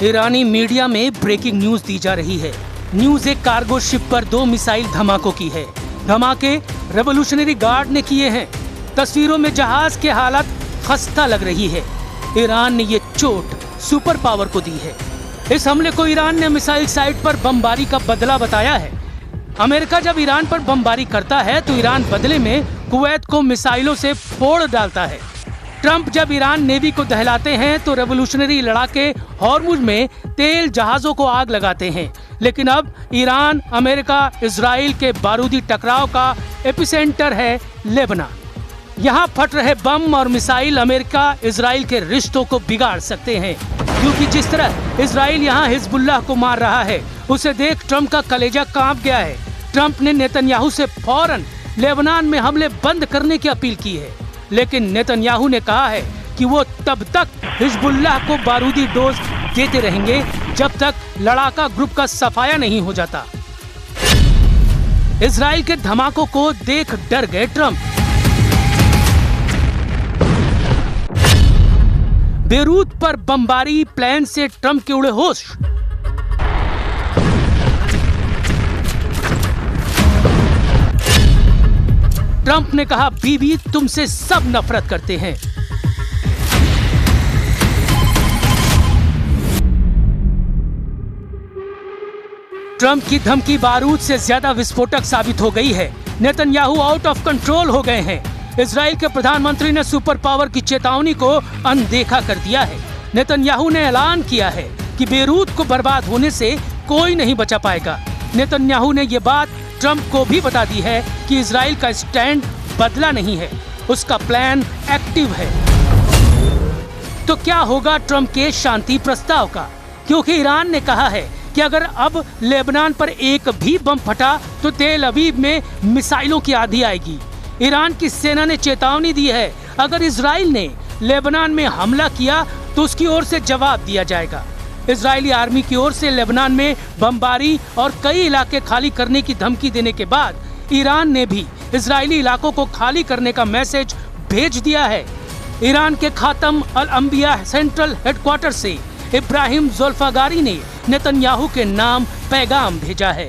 ईरानी media में breaking news दी जा रही है। न्यूज एक कार्गो शिप पर 2 मिसाइल धमाकों की है। धमाके रेवोल्यूशनरी गार्ड ने किए हैं। तस्वीरों में जहाज की हालत खस्ता लग रही है। ईरान ने ये चोट सुपर पावर को दी है। इस हमले को ईरान ने मिसाइल साइट पर बमबारी का बदला बताया है। अमेरिका जब ईरान पर बमबारी करता है तो ईरान बदले में कुवैत को मिसाइलों से फोड़ डालता है। ट्रंप जब ईरान नेवी को दहलाते हैं तो रेवोल्यूशनरी लड़ाके हॉर्मुज में तेल जहाजों को आग लगाते हैं। लेकिन अब ईरान, अमेरिका, इजराइल के बारूदी टकराव का एपिसेंटर है लेबनान। यहाँ फट रहे बम और मिसाइल अमेरिका इजराइल के रिश्तों को बिगाड़ सकते हैं, क्योंकि जिस तरह इजराइल यहाँ हिजबुल्लाह को मार रहा है उसे देख ट्रंप का कलेजा कांप गया है। ट्रंप ने नेतन्याहू से फौरन लेबनान में हमले बंद करने की अपील की है, लेकिन नेतन्याहू ने कहा है कि वो तब तक हिजबुल्लाह को बारूदी डोज देते रहेंगे जब तक लड़ाका ग्रुप का सफाया नहीं हो जाता। इजराइल के धमाकों को देख डर गए ट्रंप। बेरूत पर बमबारी, प्लेन से ट्रंप के उड़े होश। ट्रंप ने कहा, बीबी तुमसे सब नफरत करते हैं। ट्रंप की धमकी बारूद से ज्यादा विस्फोटक साबित हो गई है। नेतन्याहू आउट ऑफ कंट्रोल हो गए हैं। इजराइल के प्रधानमंत्री ने सुपर पावर की चेतावनी को अनदेखा कर दिया है। नेतन्याहू ने ऐलान किया है कि बेरूत को बर्बाद होने से कोई नहीं बचा पाएगा। नेतन्याहू ने ये बात ट्रंप को भी बता दी है कि इजराइल का स्टैंड बदला नहीं है, उसका प्लान एक्टिव है। तो क्या होगा ट्रंप के शांति प्रस्ताव का? क्योंकि ईरान ने कहा है कि अगर अब लेबनान पर एक भी बम फटा तो तेल अवीव में मिसाइलों की आंधी आएगी। ईरान की सेना ने चेतावनी दी है, अगर इजराइल ने लेबनान में हमला किया तो उसकी ओर से जवाब दिया जाएगा। इजरायली आर्मी की ओर से लेबनान में बमबारी और कई इलाके खाली करने की धमकी देने के बाद ईरान ने भी इजरायली इलाकों को खाली करने का मैसेज भेज दिया है। ईरान के खातम अल अंबिया सेंट्रल हेडक्वार्टर से इब्राहिम ज़ुल्फ़ागारी ने नेतन्याहू के नाम पैगाम भेजा है।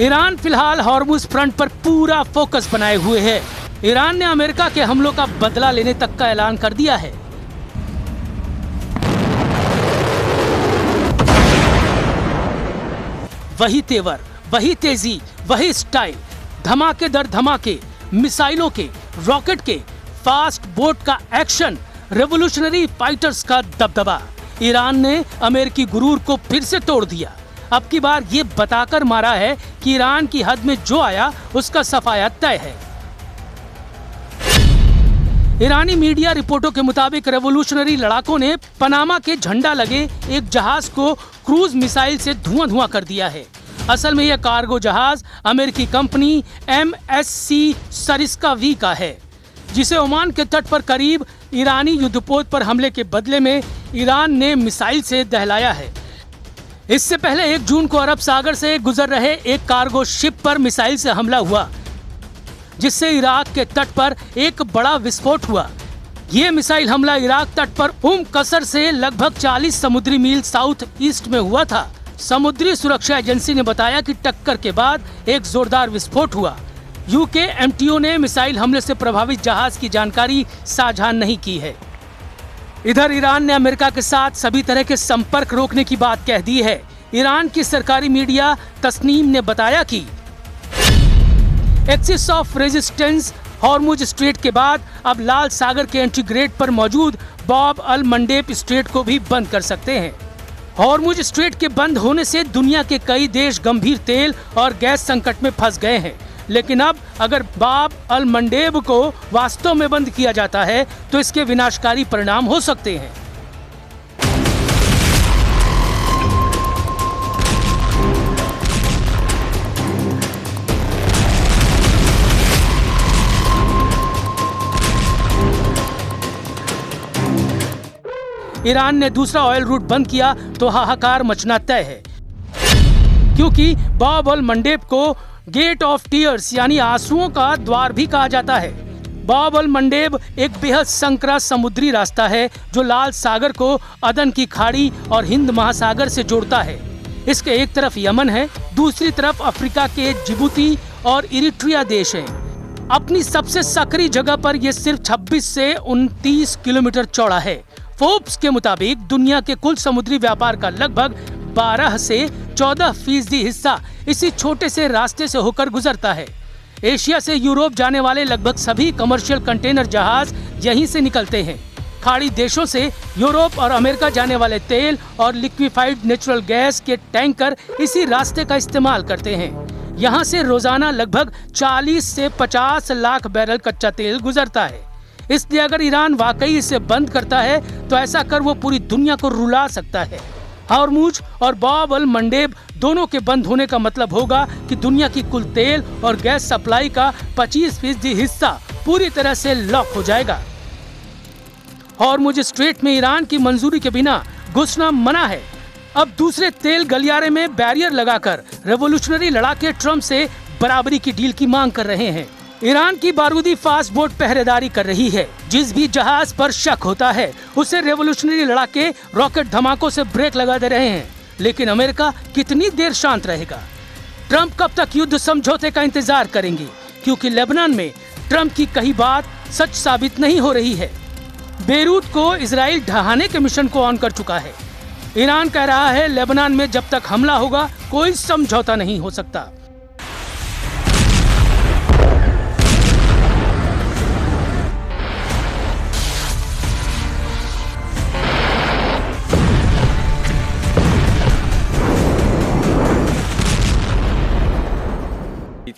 ईरान फिलहाल हॉर्मुज फ्रंट पर पूरा फोकस बनाए हुए है। ईरान ने अमेरिका के हमलों का बदला लेने तक का ऐलान कर दिया है। वही तेवर, वही तेजी, वही स्टाइल, धमाके दर धमाके, मिसाइलों के, रॉकेट के, फास्ट बोट का एक्शन, रेवोल्यूशनरी फाइटर्स का दबदबा। ईरान ने अमेरिकी गुरूर को फिर से तोड़ दिया। अब की बार ये बताकर मारा है कि ईरान की हद में जो आया उसका सफाया तय है। ईरानी मीडिया रिपोर्टों के मुताबिक रेवोल्यूशनरी लड़ाकों ने पनामा के झंडा लगे एक जहाज को क्रूज मिसाइल से धुआं कर दिया है। असल में यह कार्गो जहाज अमेरिकी कंपनी MSC सरिस्का V का है, जिसे ओमान के तट पर करीब ईरानी युद्धपोत पर हमले के बदले में ईरान ने मिसाइल से दहलाया है। इससे पहले 1 जून को अरब सागर से गुजर रहे एक कार्गो शिप पर मिसाइल से हमला हुआ, जिससे इराक के तट पर एक बड़ा विस्फोट हुआ। ये मिसाइल हमला इराक तट पर कसर से लगभग 40 समुद्री मील साउथ ईस्ट में हुआ था। समुद्री सुरक्षा एजेंसी ने बताया कि टक्कर के बाद एक जोरदार विस्फोट हुआ। UK MTO ने मिसाइल हमले से प्रभावित जहाज की जानकारी साझा नहीं की है। इधर ईरान ने अमेरिका के साथ सभी तरह के संपर्क रोकने की बात कह दी है। ईरान की सरकारी मीडिया तस्नीम ने बताया कि axis of resistance Hormuz strait के बाद अब लाल सागर के एंट्री गेट पर मौजूद बाब अल मंडेब स्ट्रेट को भी बंद कर सकते हैं। हॉर्मुज स्ट्रेट के बंद होने से दुनिया के कई देश गंभीर तेल और गैस संकट में फंस गए हैं। लेकिन अब अगर बाब अल मंडेब को वास्तव में बंद किया जाता है तो इसके विनाशकारी परिणाम हो सकते हैं। ईरान ने दूसरा ऑयल रूट बंद किया तो हाहाकार मचना तय है, क्योंकि बाब अल मंडेब को गेट ऑफ टीयर्स यानी आंसुओं का द्वार भी कहा जाता है। बाब अल मंडेब एक बेहद संकरा समुद्री रास्ता है जो लाल सागर को अदन की खाड़ी और हिंद महासागर से जोड़ता है। इसके एक तरफ यमन है, दूसरी तरफ अफ्रीका के जिबूती और इरिट्रिया देश हैं। अपनी सबसे सकरी जगह पर यह सिर्फ 26 से 29 किलोमीटर चौड़ा है। फोर्ब्स के मुताबिक दुनिया के कुल समुद्री व्यापार का लगभग 12 से 14% हिस्सा इसी छोटे से रास्ते से होकर गुजरता है। एशिया से यूरोप जाने वाले लगभग सभी कमर्शियल कंटेनर जहाज यहीं से निकलते हैं। खाड़ी देशों से यूरोप और अमेरिका जाने वाले तेल और लिक्विफाइड नेचुरल गैस के टैंकर इसी रास्ते का इस्तेमाल करते हैं। यहाँ से रोजाना लगभग 40 से 50 लाख बैरल कच्चा तेल गुजरता है। इसलिए अगर ईरान वाकई इसे बंद करता है तो ऐसा कर वो पूरी दुनिया को रुला सकता है। हॉर्मुज और बाब अल मंडेब दोनों के बंद होने का मतलब होगा कि दुनिया की कुल तेल और गैस सप्लाई का 25% हिस्सा पूरी तरह से लॉक हो जाएगा। हॉर्मुज स्ट्रेट में ईरान की मंजूरी के बिना घुसना मना है। अब दूसरे तेल गलियारे में बैरियर लगाकर रेवोल्यूशनरी लड़ाके ट्रम्प से बराबरी की डील की मांग कर रहे हैं। ईरान की बारूदी फास्ट बोट पहरेदारी कर रही है। जिस भी जहाज पर शक होता है उसे रेवोल्यूशनरी लड़ाके रॉकेट धमाकों से ब्रेक लगा दे रहे हैं। लेकिन अमेरिका कितनी देर शांत रहेगा? ट्रम्प कब तक युद्ध समझौते का इंतजार करेंगे? क्योंकि लेबनान में ट्रम्प की कही बात सच साबित नहीं हो रही है। बेरूत को इजराइल ढहाने के मिशन को ऑन कर चुका है। ईरान कह रहा है लेबनान में जब तक हमला होगा कोई समझौता नहीं हो सकता।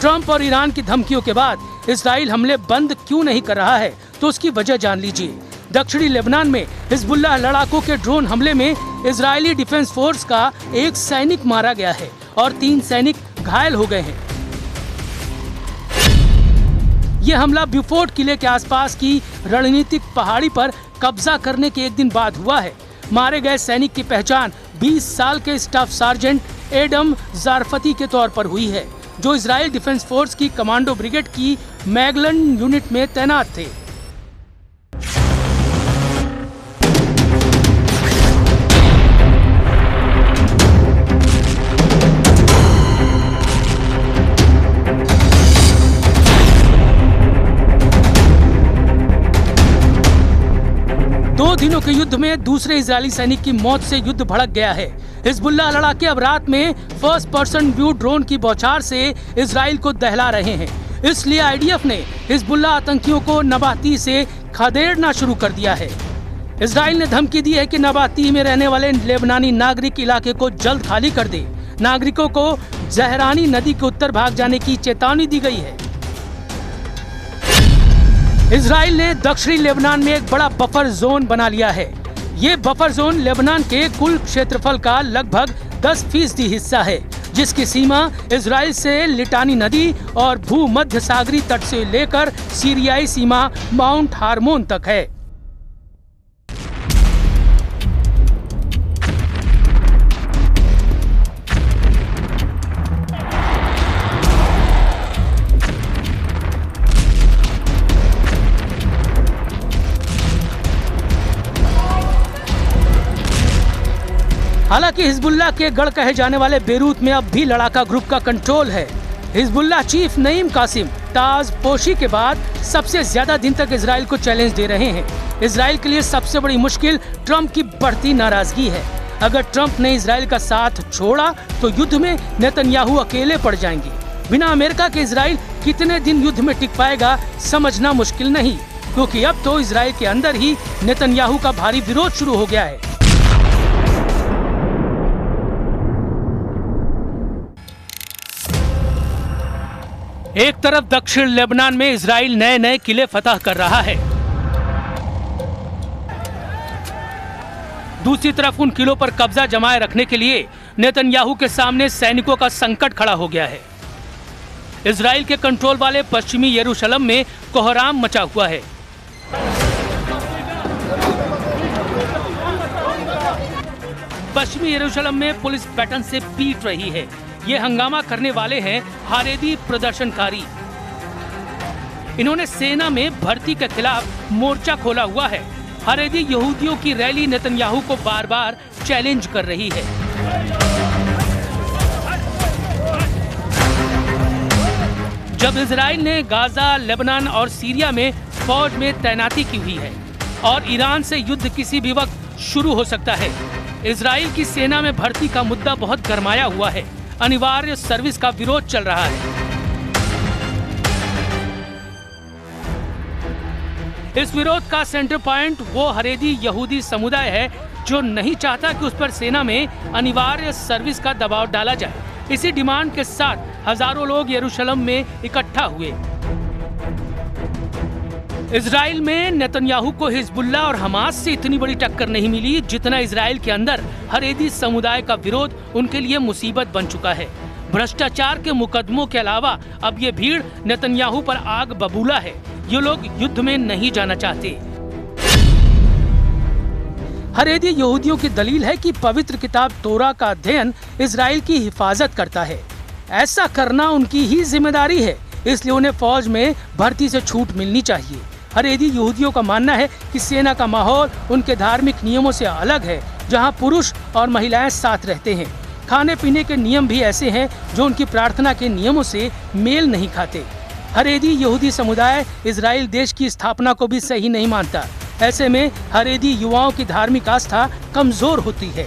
ट्रम्प और ईरान की धमकियों के बाद इजराइल हमले बंद क्यों नहीं कर रहा है तो उसकी वजह जान लीजिए। दक्षिणी लेबनान में हिजबुल्लाह लड़ाकों के ड्रोन हमले में इजरायली डिफेंस फोर्स का एक सैनिक मारा गया है और 3 सैनिक घायल हो गए हैं। यह हमला ब्यूफोर्ट किले के आसपास की रणनीतिक पहाड़ी पर कब्जा करने के एक दिन बाद हुआ है। मारे गए सैनिक की पहचान 20 साल के स्टाफ सार्जेंट एडम जारफती के तौर पर हुई है, जो इजराइल डिफेंस फोर्स की कमांडो ब्रिगेड की मैगलन यूनिट में तैनात थे। दिनों के युद्ध में दूसरे इजरायली सैनिक की मौत से युद्ध भड़क गया है। हिजबुल्लाह लड़ाके अब रात में फर्स्ट पर्सन व्यू ड्रोन की बौछार से इजराइल को दहला रहे हैं। इसलिए आईडीएफ ने हिजबुल्लाह आतंकियों को नबाती से खदेड़ना शुरू कर दिया है। इजराइल ने धमकी दी है कि नबाती में रहने वाले लेबनानी नागरिक इलाके को जल्द खाली कर दे। नागरिकों को जहरानी नदी के उत्तर भाग जाने की चेतावनी दी गई है। इजराइल ने दक्षिणी लेबनान में एक बड़ा बफर जोन बना लिया है। ये बफर जोन लेबनान के कुल क्षेत्रफल का लगभग 10% हिस्सा है, जिसकी सीमा इजराइल से लिटानी नदी और भूमध्य सागरी तट से लेकर सीरियाई सीमा माउंट हार्मोन तक है। हालांकि हिजबुल्लाह के गढ़ कहे जाने वाले बेरूत में अब भी लड़ाका ग्रुप का कंट्रोल है। हिजबुल्लाह चीफ नईम कासिम ताज पोशी के बाद सबसे ज्यादा दिन तक इजराइल को चैलेंज दे रहे हैं। इजराइल के लिए सबसे बड़ी मुश्किल ट्रम्प की बढ़ती नाराजगी है। अगर ट्रम्प ने इजराइल का साथ छोड़ा तो युद्ध में नेतन्याहू अकेले पड़ जाएंगे। बिना अमेरिका के इजराइल कितने दिन युद्ध में टिक पाएगा समझना मुश्किल नहीं, क्योंकि अब तो इजराइल के अंदर ही नेतन्याहू का भारी विरोध शुरू हो गया है। एक तरफ दक्षिण लेबनान में इजराइल नए नए किले फतह कर रहा है। दूसरी तरफ उन किलों पर कब्जा जमाए रखने के लिए नेतन्याहू के सामने सैनिकों का संकट खड़ा हो गया है। इजराइल के कंट्रोल वाले पश्चिमी यरूशलेम में कोहराम मचा हुआ है। पश्चिमी यरूशलेम में पुलिस बैटन से पीट रही है। ये हंगामा करने वाले हैं हारेदी प्रदर्शनकारी। इन्होंने सेना में भर्ती के खिलाफ मोर्चा खोला हुआ है। हारेदी यहूदियों की रैली नेतन्याहू को बार बार चैलेंज कर रही है। जब इजराइल ने गाजा, लेबनान और सीरिया में फौज में तैनाती की हुई है और ईरान से युद्ध किसी भी वक्त शुरू हो सकता है। इजराइल की सेना में भर्ती का मुद्दा बहुत गरमाया हुआ है। अनिवार्य सर्विस का विरोध चल रहा है। इस विरोध का सेंटर पॉइंट वो हारेदी यहूदी समुदाय है जो नहीं चाहता कि उस पर सेना में अनिवार्य सर्विस का दबाव डाला जाए। इसी डिमांड के साथ हजारों लोग यरूशलेम में इकट्ठा हुए। इजराइल में नेतन्याहू को हिजबुल्लाह और हमास से इतनी बड़ी टक्कर नहीं मिली जितना इजराइल के अंदर हारेदी समुदाय का विरोध उनके लिए मुसीबत बन चुका है। भ्रष्टाचार के मुकदमों के अलावा अब ये भीड़ नेतन्याहू पर आग बबूला है। ये लोग युद्ध में नहीं जाना चाहते। हारेदी यहूदियों की दलील है कि पवित्र किताब तोरा का अध्ययन इजराइल की हिफाजत करता है। ऐसा करना उनकी ही जिम्मेदारी है, इसलिए उन्हें फौज में भर्ती से छूट मिलनी चाहिए। हारेदी यहूदियों का मानना है कि सेना का माहौल उनके धार्मिक नियमों से अलग है, जहां पुरुष और महिलाएं साथ रहते हैं। खाने पीने के नियम भी ऐसे हैं जो उनकी प्रार्थना के नियमों से मेल नहीं खाते। हारेदी यहूदी समुदाय इजराइल देश की स्थापना को भी सही नहीं मानता। ऐसे में हारेदी युवाओं की धार्मिक आस्था कमजोर होती है।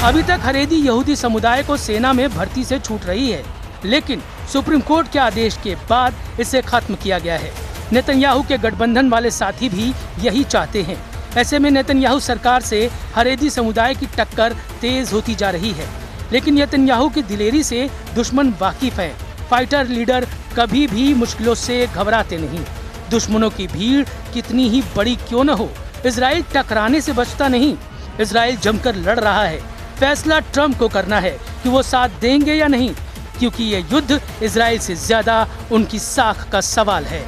अभी तक हारेदी यहूदी समुदाय को सेना में भर्ती से छूट रही है, लेकिन सुप्रीम कोर्ट के आदेश के बाद इसे खत्म किया गया है। नेतन्याहू के गठबंधन वाले साथी भी यही चाहते हैं। ऐसे में नेतन्याहू सरकार से हारेदी समुदाय की टक्कर तेज होती जा रही है, लेकिन नेतन्याहू की दिलेरी से दुश्मन वाकिफ है। फाइटर लीडर कभी भी मुश्किलों से घबराते नहीं। दुश्मनों की भीड़ कितनी ही बड़ी क्यों न हो, इजराइल टकराने से बचता नहीं। इजराइल जमकर लड़ रहा है। फैसला ट्रंप को करना है कि वो साथ देंगे या नहीं, क्योंकि ये युद्ध इजराइल से ज्यादा उनकी साख का सवाल है।